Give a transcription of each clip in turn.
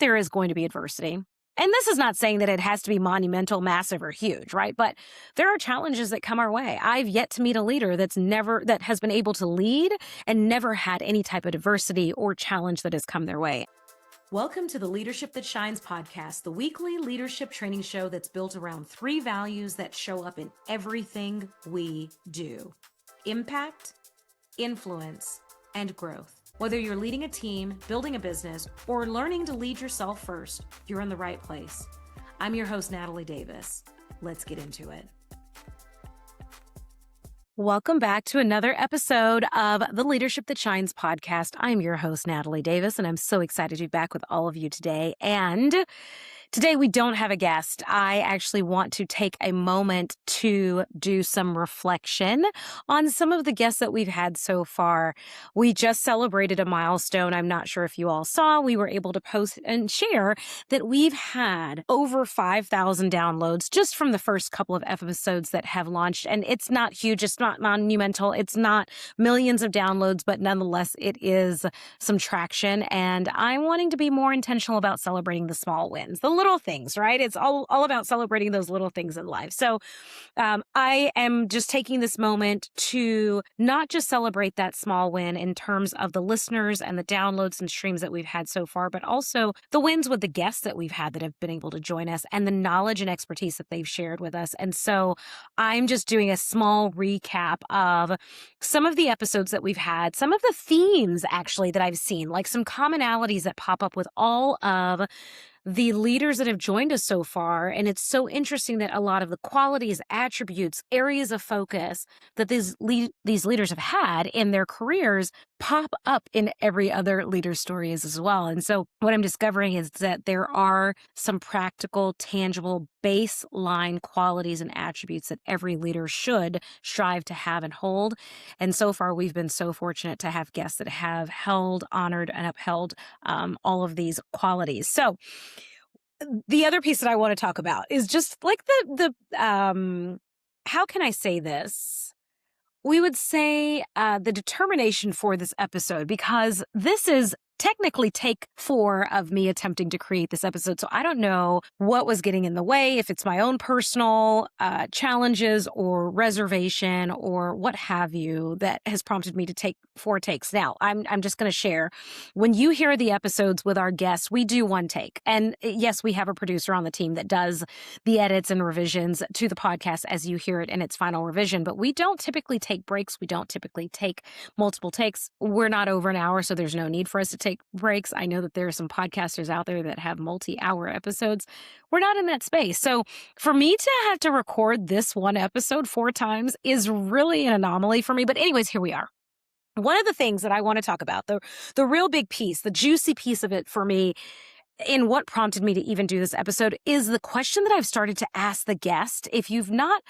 there is going to be adversity. And this is not saying that it has to be monumental, massive, or huge, right? But there are challenges that come our way. I've yet to meet a leader that has been able to lead and never had any type of adversity or challenge that has come their way. Welcome to the Leadership That Shines podcast, the weekly leadership training show that's built around 3 values that show up in everything we do: impact, influence, and growth. Whether you're leading a team, building a business, or learning to lead yourself first, you're in the right place. I'm your host, Natalie Davis. Let's get into it. Welcome back to another episode of the Leadership That Shines podcast. I'm your host, Natalie Davis, and I'm so excited to be back with all of you today. And today we don't have a guest. I actually want to take a moment to do some reflection on some of the guests that we've had so far. We just celebrated a milestone. I'm not sure if you all saw. We were able to post and share that we've had over 5,000 downloads just from the first couple of episodes that have launched. And it's not huge. It's not monumental. It's not millions of downloads, but nonetheless, it is some traction. And I'm wanting to be more intentional about celebrating the small wins, the little things, right? It's all about celebrating those little things in life. So I am just taking this moment to not just celebrate that small win in terms of the listeners and the downloads and streams that we've had so far, but also the wins with the guests that we've had that have been able to join us and the knowledge and expertise that they've shared with us. And so I'm just doing a small recap of some of the episodes that we've had, some of the themes actually that I've seen, like some commonalities that pop up with all of the leaders that have joined us so far. And it's so interesting that a lot of the qualities, attributes, areas of focus that these leaders have had in their careers pop up in every other leader's stories as well. And so what I'm discovering is that there are some practical, tangible baseline qualities and attributes that every leader should strive to have and hold. And so far, we've been so fortunate to have guests that have held, honored, and upheld all of these qualities. So the other piece that I want to talk about is just like the how can I say this? We would say the determination for this episode, because this is technically take 4 of me attempting to create this episode. So I don't know what was getting in the way, if it's my own personal challenges or reservation or what have you that has prompted me to take 4 takes. Now, I'm just going to share. When you hear the episodes with our guests, we do 1 take. And yes, we have a producer on the team that does the edits and revisions to the podcast as you hear it in its final revision. But we don't typically take breaks. We don't typically take multiple takes. We're not over an hour, so there's no need for us to take breaks. I know that there are some podcasters out there that have multi-hour episodes. We're not in that space. So for me to have to record this 1 episode 4 times is really an anomaly for me. But anyways, here we are. One of the things that I want to talk about, the real big piece, the juicy piece of it for me, in what prompted me to even do this episode, is the question that I've started to ask the guest. If you've not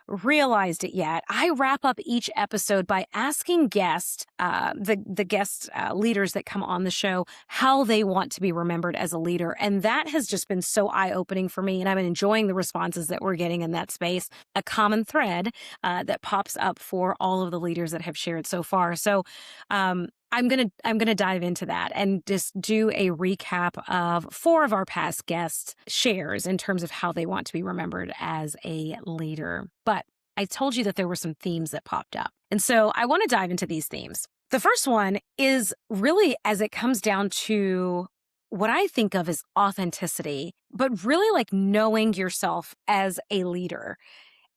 realized it yet, I wrap up each episode by asking guests, the guest leaders that come on the show, how they want to be remembered as a leader. And that has just been so eye-opening for me. And I'm enjoying the responses that we're getting in that space, a common thread that pops up for all of the leaders that have shared so far. So I'm gonna dive into that and just do a recap of 4 of our past guests' shares in terms of how they want to be remembered as a leader. But I told you that there were some themes that popped up. And so I want to dive into these themes. The first one is really as it comes down to what I think of as authenticity, but really like knowing yourself as a leader.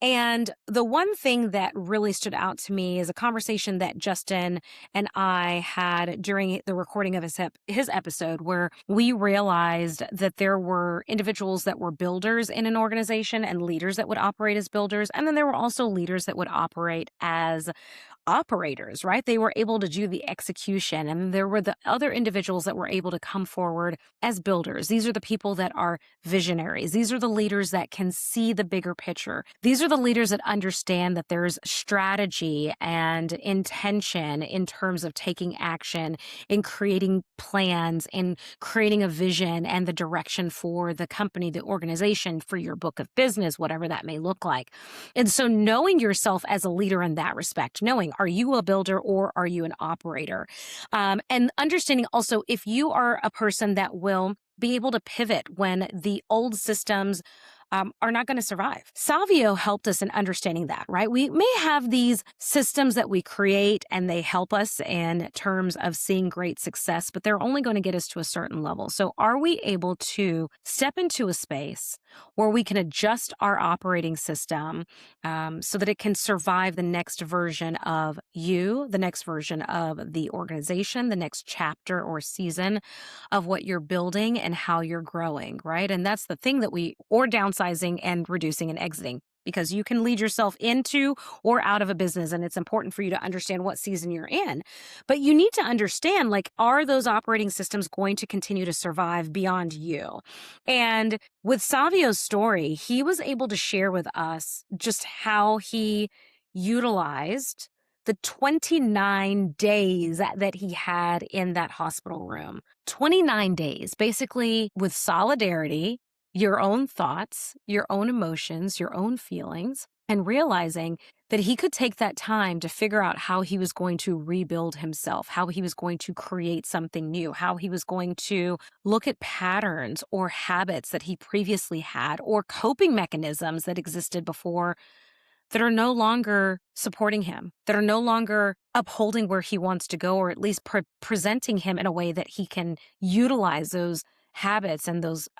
And the one thing that really stood out to me is a conversation that Justin and I had during the recording of his episode, where we realized that there were individuals that were builders in an organization and leaders that would operate as builders. And then there were also leaders that would operate as operators, right? They were able to do the execution. And there were the other individuals that were able to come forward as builders. These are the people that are visionaries. These are the leaders that can see the bigger picture. These are the leaders that understand that there's strategy and intention in terms of taking action, in creating plans, in creating a vision and the direction for the company, the organization, for your book of business, whatever that may look like. And so knowing yourself as a leader in that respect, knowing, are you a builder or are you an operator? And understanding also if you are a person that will be able to pivot when the old systems are not going to survive. Savio helped us in understanding that, right? We may have these systems that we create and they help us in terms of seeing great success, but they're only going to get us to a certain level. So are we able to step into a space where we can adjust our operating system so that it can survive the next version of you, the next version of the organization, the next chapter or season of what you're building and how you're growing, right? And that's the thing or downsizing and reducing and exiting, because you can lead yourself into or out of a business. And it's important for you to understand what season you're in. But you need to understand, like, are those operating systems going to continue to survive beyond you? And with Savio's story, he was able to share with us just how he utilized the 29 days that he had in that hospital room. 29 days, basically with solidarity, your own thoughts, your own emotions, your own feelings, and realizing that he could take that time to figure out how he was going to rebuild himself, how he was going to create something new, how he was going to look at patterns or habits that he previously had or coping mechanisms that existed before that are no longer supporting him, that are no longer upholding where he wants to go, or at least presenting him in a way that he can utilize those habits and those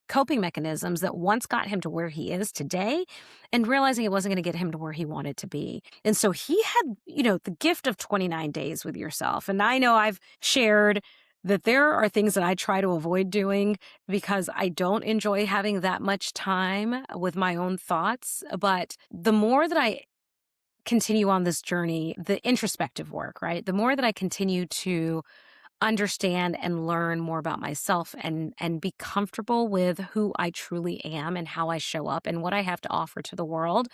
coping mechanisms that once got him to where he is today, and realizing it wasn't going to get him to where he wanted to be. And so he had, the gift of 29 days with yourself. And I know I've shared that there are things that I try to avoid doing because I don't enjoy having that much time with my own thoughts. But the more that I continue on this journey, the introspective work, right? The more that I continue to understand and learn more about myself and be comfortable with who I truly am and how I show up and what I have to offer to the world,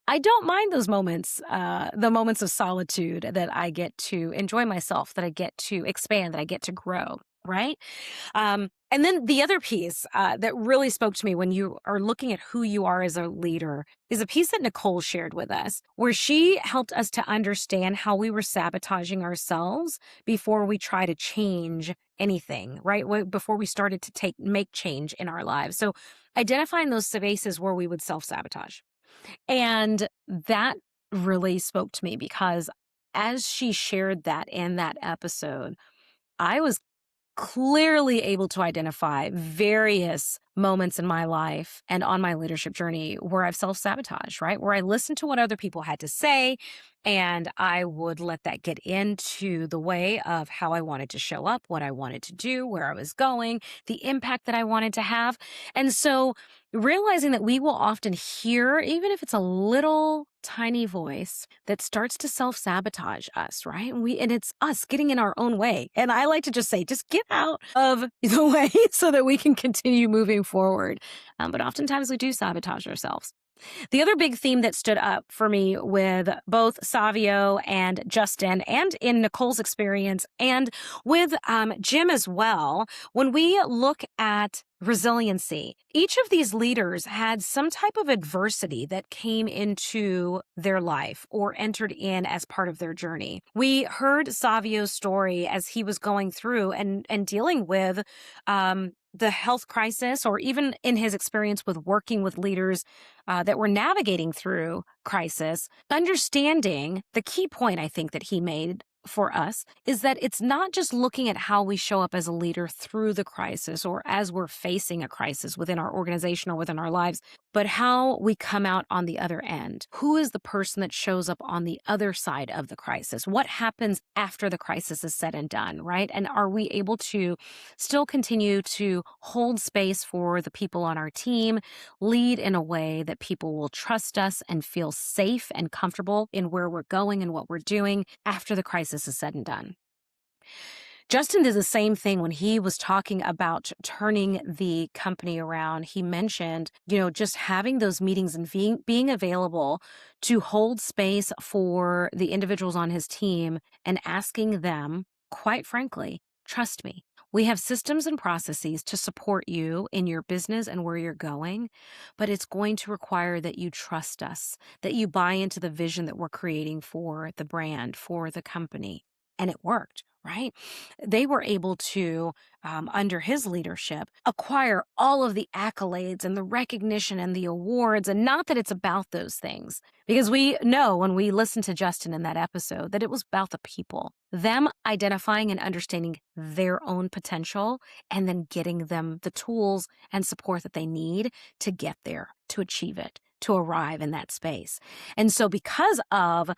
I don't mind those moments, the moments of solitude that I get to enjoy myself, that I get to expand, that I get to grow, right? And then the other piece that really spoke to me when you are looking at who you are as a leader is a piece that Nicole shared with us, where she helped us to understand how we were sabotaging ourselves before we try to change anything, right? Before we started to make change in our lives. So identifying those spaces where we would self-sabotage. And that really spoke to me because as she shared that in that episode, I was clearly able to identify various moments in my life and on my leadership journey where I've self-sabotaged, right? Where I listened to what other people had to say and I would let that get into the way of how I wanted to show up, what I wanted to do, where I was going, the impact that I wanted to have. And so realizing that we will often hear, even if it's a little tiny voice that starts to self-sabotage us, right? And it's us getting in our own way. And I like to just say, just get out of the way so that we can continue moving forward. But oftentimes we do sabotage ourselves. The other big theme that stood up for me with both Savio and Justin, and in Nicole's experience, and with Jim as well, when we look at resiliency, each of these leaders had some type of adversity that came into their life or entered in as part of their journey. We heard Savio's story as he was going through and dealing with the health crisis, or even in his experience with working with leaders that were navigating through crisis. Understanding the key point I think that he made for us is that it's not just looking at how we show up as a leader through the crisis or as we're facing a crisis within our organization or within our lives, but how we come out on the other end. Who is the person that shows up on the other side of the crisis? What happens after the crisis is said and done, right? And are we able to still continue to hold space for the people on our team, lead in a way that people will trust us and feel safe and comfortable in where we're going and what we're doing after the crisis is said and done? Justin did the same thing when he was talking about turning the company around. He mentioned, just having those meetings and being available to hold space for the individuals on his team and asking them, quite frankly, trust me. We have systems and processes to support you in your business and where you're going, but it's going to require that you trust us, that you buy into the vision that we're creating for the brand, for the company. And it worked, right? They were able to, under his leadership, acquire all of the accolades and the recognition and the awards. And not that it's about those things, because we know when we listened to Justin in that episode that it was about the people, them identifying and understanding their own potential and then getting them the tools and support that they need to get there, to achieve it, to arrive in that space. And so because of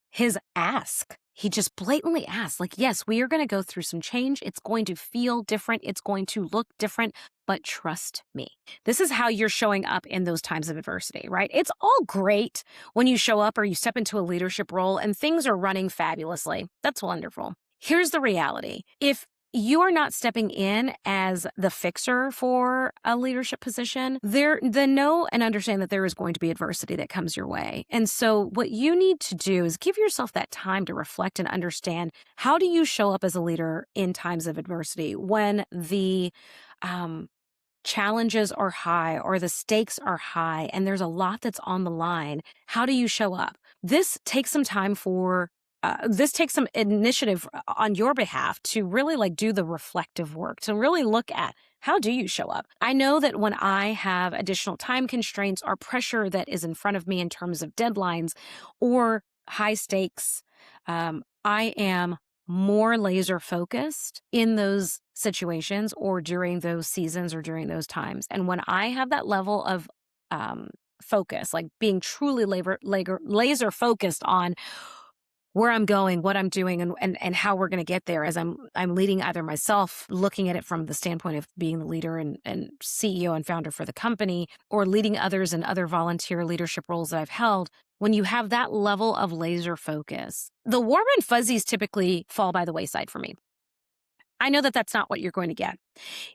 his ask, he just blatantly asked, like, yes, we are going to go through some change. It's going to feel different. It's going to look different, but trust me. This is how you're showing up in those times of adversity, right? It's all great when you show up or you step into a leadership role and things are running fabulously. That's wonderful. Here's the reality. If you are not stepping in as the fixer for a leadership position, then know and understand that there is going to be adversity that comes your way. And so what you need to do is give yourself that time to reflect and understand, how do you show up as a leader in times of adversity when the challenges are high or the stakes are high and there's a lot that's on the line? How do you show up? This takes some time this takes some initiative on your behalf to really do the reflective work, to really look at, how do you show up? I know that when I have additional time constraints or pressure that is in front of me in terms of deadlines or high stakes, I am more laser focused in those situations or during those seasons or during those times. And when I have that level of focus, like being truly laser focused on where I'm going, what I'm doing, and how we're going to get there, as I'm leading either myself, looking at it from the standpoint of being the leader and CEO and founder for the company, or leading others in other volunteer leadership roles that I've held. When you have that level of laser focus, the warm and fuzzies typically fall by the wayside for me. I know that that's not what you're going to get.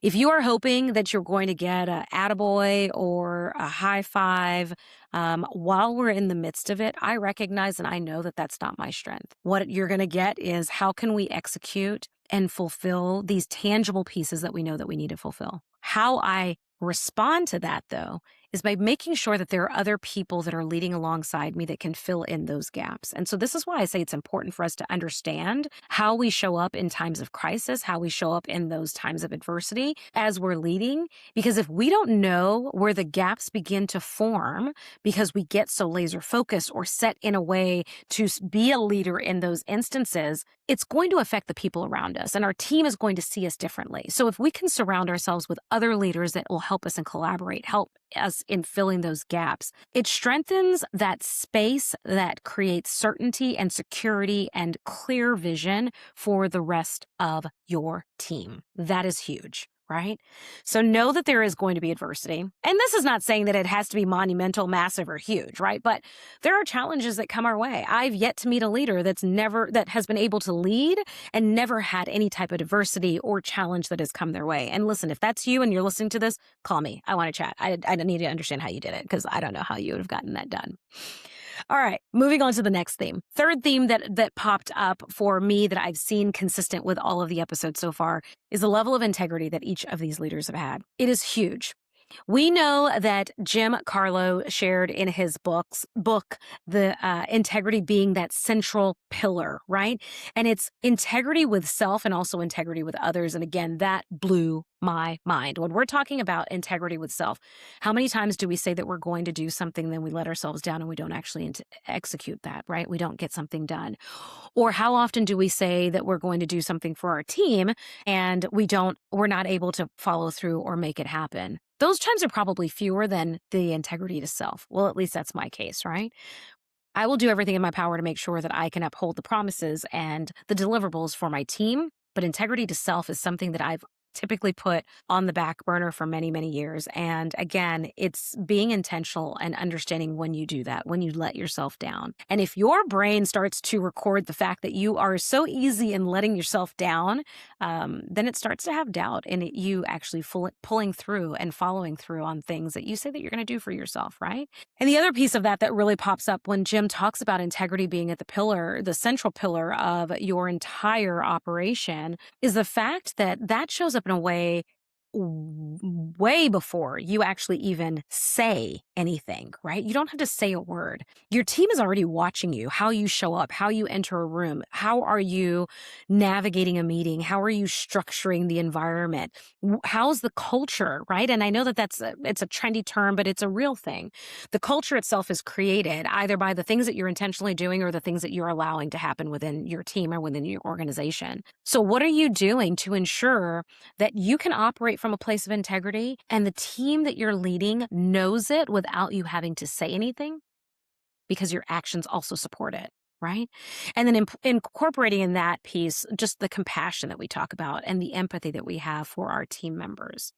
If you are hoping that you're going to get a attaboy or a high five while we're in the midst of it, I recognize and I know that that's not my strength. What you're going to get is, how can we execute and fulfill these tangible pieces that we know that we need to fulfill? How I respond to that, though, is by making sure that there are other people that are leading alongside me that can fill in those gaps. And so this is why I say it's important for us to understand how we show up in times of crisis, how we show up in those times of adversity as we're leading. Because if we don't know where the gaps begin to form because we get so laser focused or set in a way to be a leader in those instances, it's going to affect the people around us, and our team is going to see us differently. So if we can surround ourselves with other leaders that will help us and collaborate, help us in filling those gaps, it strengthens that space that creates certainty and security and clear vision for the rest of your team. That is huge, right? So know that there is going to be adversity. And this is not saying that it has to be monumental, massive, or huge, right? But there are challenges that come our way. I've yet to meet a leader that has been able to lead and never had any type of adversity or challenge that has come their way. And listen, if that's you and you're listening to this, call me. I want to chat. I need to understand how you did it, because I don't know how you would have gotten that done. All right, moving on to the next theme. Third theme that popped up for me that I've seen consistent with all of the episodes so far is the level of integrity that each of these leaders have had. It is huge. We know that Jim Carlo shared in his book, the integrity being that central pillar, right? And it's integrity with self and also integrity with others. And again, that blew my mind. When we're talking about integrity with self, how many times do we say that we're going to do something, then we let ourselves down and we don't actually execute that, right? We don't get something done. Or how often do we say that we're going to do something for our team and we're not able to follow through or make it happen? Those times are probably fewer than the integrity to self. Well, at least that's my case, right? I will do everything in my power to make sure that I can uphold the promises and the deliverables for my team. But integrity to self is something that I've typically put on the back burner for many, many years. And again, it's being intentional and understanding when you do that, when you let yourself down. And if your brain starts to record the fact that you are so easy in letting yourself down, then it starts to have doubt in you actually pulling through and following through on things that you say that you're going to do for yourself, right? And the other piece of that really pops up when Jim talks about integrity being at the central pillar of your entire operation, is the fact that shows up in a way way before you actually even say anything, right? You don't have to say a word. Your team is already watching you, how you show up, how you enter a room, how are you navigating a meeting, how are you structuring the environment, how's the culture, right? And I know that it's a trendy term, but it's a real thing. The culture itself is created either by the things that you're intentionally doing or the things that you're allowing to happen within your team or within your organization. So what are you doing to ensure that you can operate from a place of integrity and the team that you're leading knows it without you having to say anything because your actions also support it, right? And then incorporating in that piece just the compassion that we talk about and the empathy that we have for our team members.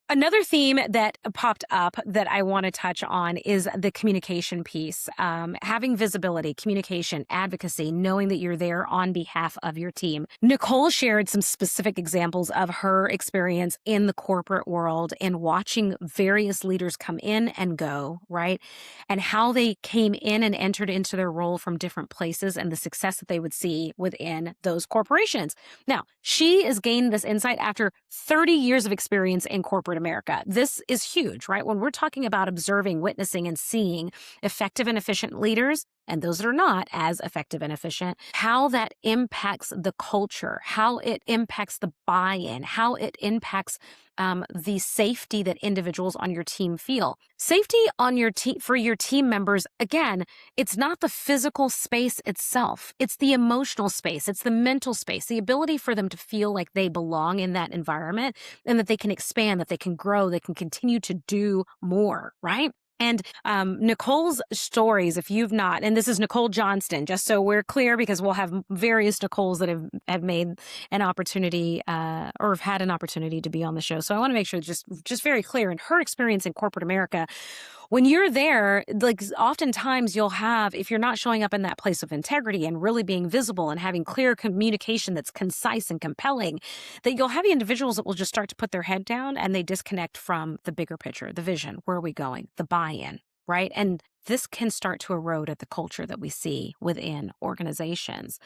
Another theme that popped up that I want to touch on is the communication piece. Having visibility, communication, advocacy, knowing that you're there on behalf of your team. Nicole shared some specific examples of her experience in the corporate world and watching various leaders come in and go, right? And how they came in and entered into their role from different places and the success that they would see within those corporations. Now, she has gained this insight after 30 years of experience in corporate America. This is huge, right? When we're talking about observing, witnessing, and seeing effective and efficient leaders, and those that are not as effective and efficient, how that impacts the culture, how it impacts the buy-in, how it impacts the safety that individuals on your team feel. Safety on your team for your team members, again, it's not the physical space itself. It's the emotional space. It's the mental space, the ability for them to feel like they belong in that environment and that they can expand, that they can grow, they can continue to do more, right? And Nicole's stories, if you've not, and this is Nicole Johnston, just so we're clear, because we'll have various Nicoles that have made an opportunity or have had an opportunity to be on the show. So I want to make sure just very clear in her experience in corporate America. When you're there, like oftentimes you'll have, if you're not showing up in that place of integrity and really being visible and having clear communication that's concise and compelling, that you'll have the individuals that will just start to put their head down and they disconnect from the bigger picture, the vision, where are we going, the buy-in, right? And this can start to erode at the culture that we see within organizations.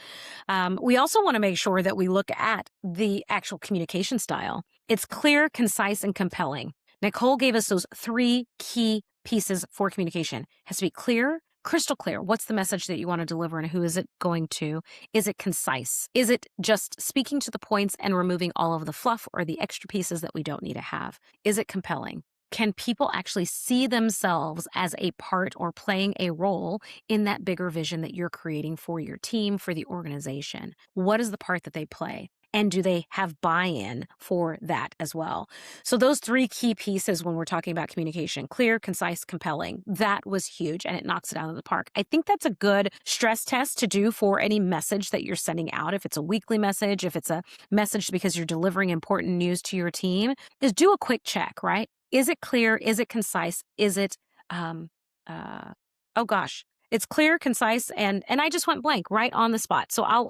We also want to make sure that we look at the actual communication style. It's clear, concise, and compelling. Nicole gave us those 3 key pieces for communication. It has to be clear, crystal clear. What's the message that you want to deliver and who is it going to? Is it concise? Is it just speaking to the points and removing all of the fluff or the extra pieces that we don't need to have? Is it compelling? Can people actually see themselves as a part or playing a role in that bigger vision that you're creating for your team, for the organization? What is the part that they play? And do they have buy-in for that as well? So those 3 key pieces when we're talking about communication, clear, concise, compelling, that was huge and it knocks it out of the park. I think that's a good stress test to do for any message that you're sending out. If it's a weekly message, if it's a message because you're delivering important news to your team, is do a quick check, right? Is it clear? Is it concise? Is it, oh gosh, it's clear, concise, and I just went blank right on the spot. So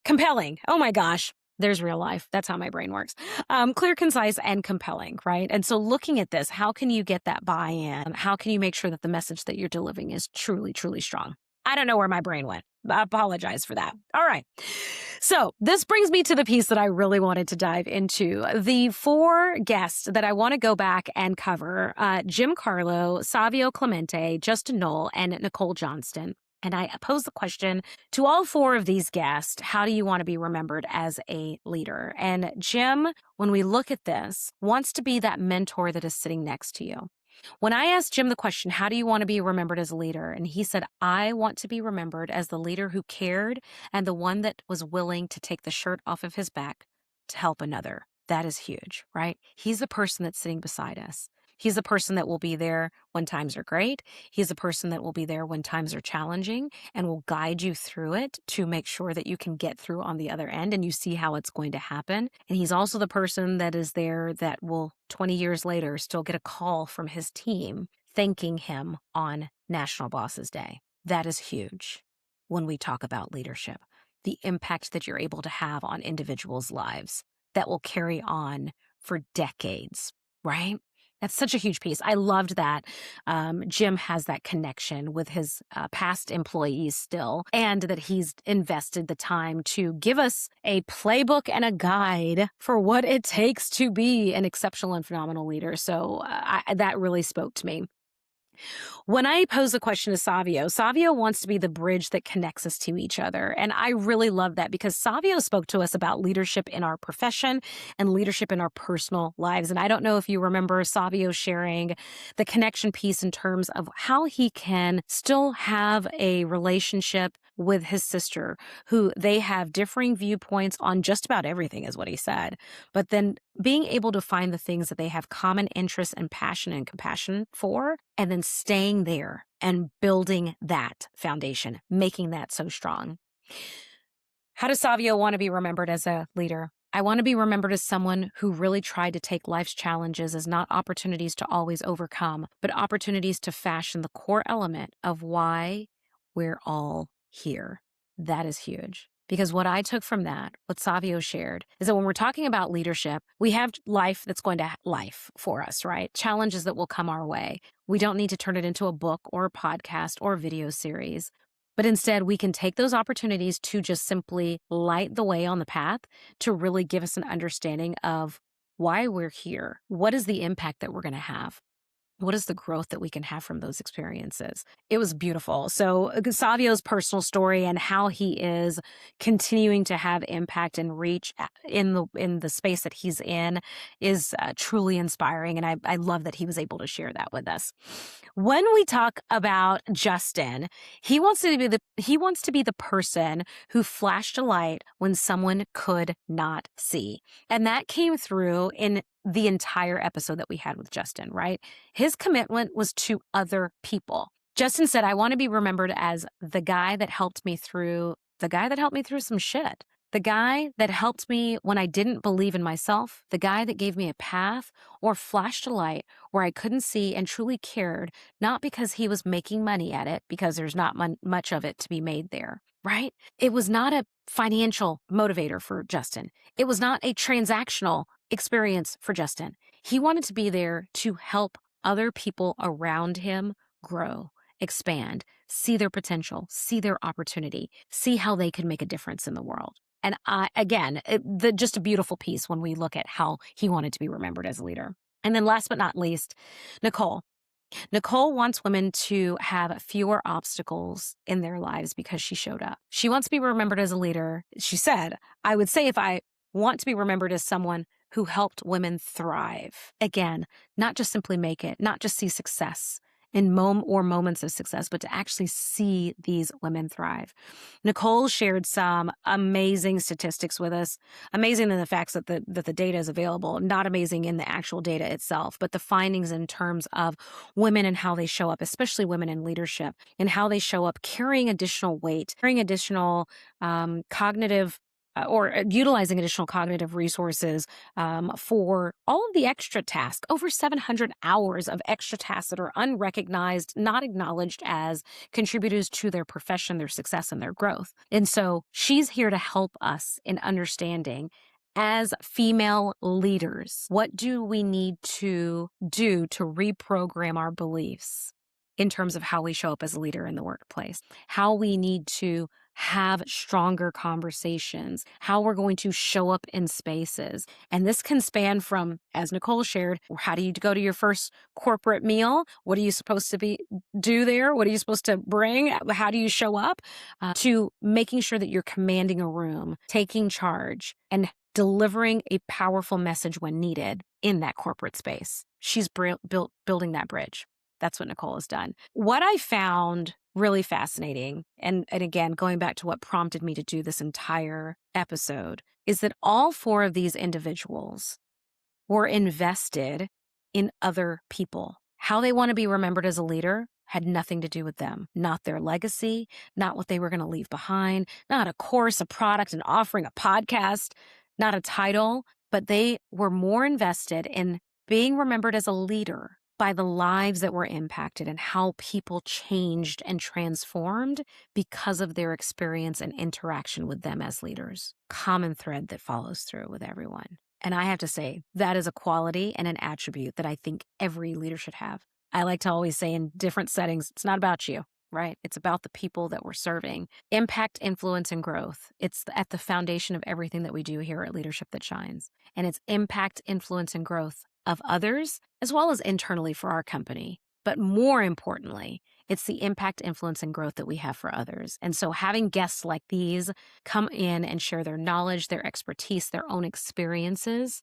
compelling. Oh my gosh. There's real life. That's how my brain works. Clear, concise, and compelling, right? And so looking at this, how can you get that buy-in? How can you make sure that the message that you're delivering is truly, truly strong? I don't know where my brain went. I apologize for that. All right. So this brings me to the piece that I really wanted to dive into. The 4 guests that I want to go back and cover, Jim Carlo, Savio Clemente, Justin Knoll, and Nicole Johnston. And I pose the question to all 4 of these guests, how do you want to be remembered as a leader? And Jim, when we look at this, wants to be that mentor that is sitting next to you. When I asked Jim the question, how do you want to be remembered as a leader? And he said, I want to be remembered as the leader who cared and the one that was willing to take the shirt off of his back to help another. That is huge, right? He's the person that's sitting beside us. He's the person that will be there when times are great. He's the person that will be there when times are challenging and will guide you through it to make sure that you can get through on the other end and you see how it's going to happen. And he's also the person that is there that will 20 years later still get a call from his team thanking him on National Bosses Day. That is huge when we talk about leadership, the impact that you're able to have on individuals' lives that will carry on for decades, right? That's such a huge piece. I loved that. Jim has that connection with his past employees still, and that he's invested the time to give us a playbook and a guide for what it takes to be an exceptional and phenomenal leader. So that really spoke to me. When I pose the question to Savio, Savio wants to be the bridge that connects us to each other. And I really love that because Savio spoke to us about leadership in our profession and leadership in our personal lives. And I don't know if you remember Savio sharing the connection piece in terms of how he can still have a relationship with his sister, who they have differing viewpoints on just about everything, is what he said. But then being able to find the things that they have common interest and passion and compassion for, and then staying there and building that foundation, making that so strong. How does Savio want to be remembered as a leader? I want to be remembered as someone who really tried to take life's challenges as not opportunities to always overcome, but opportunities to fashion the core element of why we're all here. That is huge. Because what I took from that, what Savio shared, is that when we're talking about leadership, we have life that's going to life for us, right? Challenges that will come our way. We don't need to turn it into a book or a podcast or a video series. But instead, we can take those opportunities to just simply light the way on the path to really give us an understanding of why we're here. What is the impact that we're going to have? What is the growth that we can have from those experiences? It was beautiful. So Savio's personal story and how he is continuing to have impact and reach in the space that he's in is truly inspiring. And I love that he was able to share that with us. When we talk about Justin, he wants to be the person who flashed a light when someone could not see. And that came through in the entire episode that we had with Justin, right? His commitment was to other people. Justin said, I want to be remembered as the guy that helped me through some shit. The guy that helped me when I didn't believe in myself, the guy that gave me a path or flashed a light where I couldn't see and truly cared, not because he was making money at it, because there's not much of it to be made there, right? It was not a financial motivator for Justin. It was not a transactional experience for Justin. He wanted to be there to help other people around him grow, expand, see their potential, see their opportunity, see how they can make a difference in the world. And just a beautiful piece when we look at how he wanted to be remembered as a leader. And then last but not least, Nicole. Nicole wants women to have fewer obstacles in their lives because she showed up. She wants to be remembered as a leader. She said, I would say if I want to be remembered as someone who helped women thrive. Again, not just simply make it, not just see success in moments of success, but to actually see these women thrive. Nicole shared some amazing statistics with us, amazing in the facts that the data is available, not amazing in the actual data itself, but the findings in terms of women and how they show up, especially women in leadership, and how they show up carrying additional weight, carrying additional cognitive or utilizing additional cognitive resources for all of the extra tasks, over 700 hours of extra tasks that are unrecognized, not acknowledged as contributors to their profession, their success, and their growth. And so she's here to help us in understanding, as female leaders, what do we need to do to reprogram our beliefs in terms of how we show up as a leader in the workplace, how we need to have stronger conversations, how we're going to show up in spaces. And this can span from, as Nicole shared, how do you go to your first corporate meal? What are you supposed to do there? What are you supposed to bring? How do you show up? To making sure that you're commanding a room, taking charge, and delivering a powerful message when needed in that corporate space. She's building that bridge. That's what Nicole has done. What I found really fascinating, and again, going back to what prompted me to do this entire episode, is that all four of these individuals were invested in other people. How they want to be remembered as a leader had nothing to do with them, not their legacy, not what they were going to leave behind, not a course, a product, an offering, a podcast, not a title, but they were more invested in being remembered as a leader by the lives that were impacted and how people changed and transformed because of their experience and interaction with them as leaders. Common thread that follows through with everyone. And I have to say, that is a quality and an attribute that I think every leader should have. I like to always say in different settings, it's not about you, right? It's about the people that we're serving. Impact, influence, and growth. It's at the foundation of everything that we do here at Leadership That Shines. And it's impact, influence, and growth of others, as well as internally for our company. But more importantly, it's the impact, influence, and growth that we have for others. And so having guests like these come in and share their knowledge, their expertise, their own experiences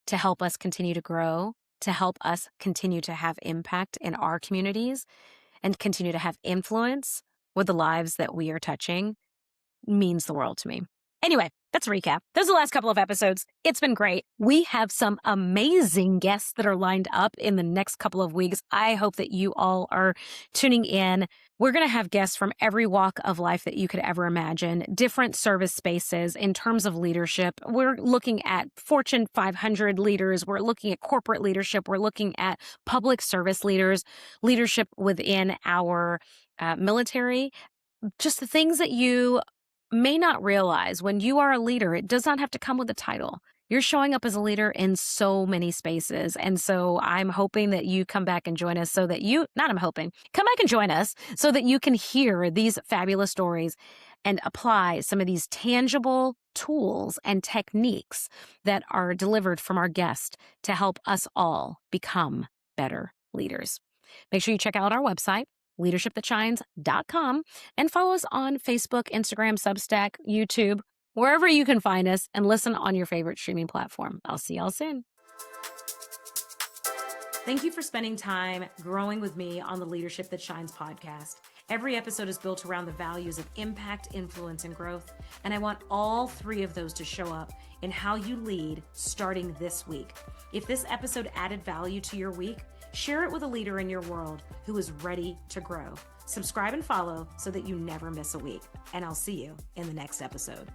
to help us continue to grow, to help us continue to have impact in our communities and continue to have influence with the lives that we are touching means the world to me. Anyway, that's a recap. Those are the last couple of episodes. It's been great. We have some amazing guests that are lined up in the next couple of weeks. I hope that you all are tuning in. We're going to have guests from every walk of life that you could ever imagine, different service spaces in terms of leadership. We're looking at Fortune 500 leaders. We're looking at corporate leadership. We're looking at public service leaders, leadership within our military, just the things that you may not realize. When you are a leader, it does not have to come with a title. You're showing up as a leader in so many spaces. And so I'm hoping that you come back and join us come back and join us so that you can hear these fabulous stories and apply some of these tangible tools and techniques that are delivered from our guest to help us all become better leaders. Make sure you check out our website, leadershipthatshines.com, and follow us on Facebook, Instagram, Substack, YouTube, wherever you can find us, and listen on your favorite streaming platform. I'll see y'all soon. Thank you for spending time growing with me on the Leadership That Shines podcast. Every episode is built around the values of impact, influence, and growth, and I want all three of those to show up in how you lead starting this week. If this episode added value to your week, share it with a leader in your world who is ready to grow. Subscribe and follow so that you never miss a week. And I'll see you in the next episode.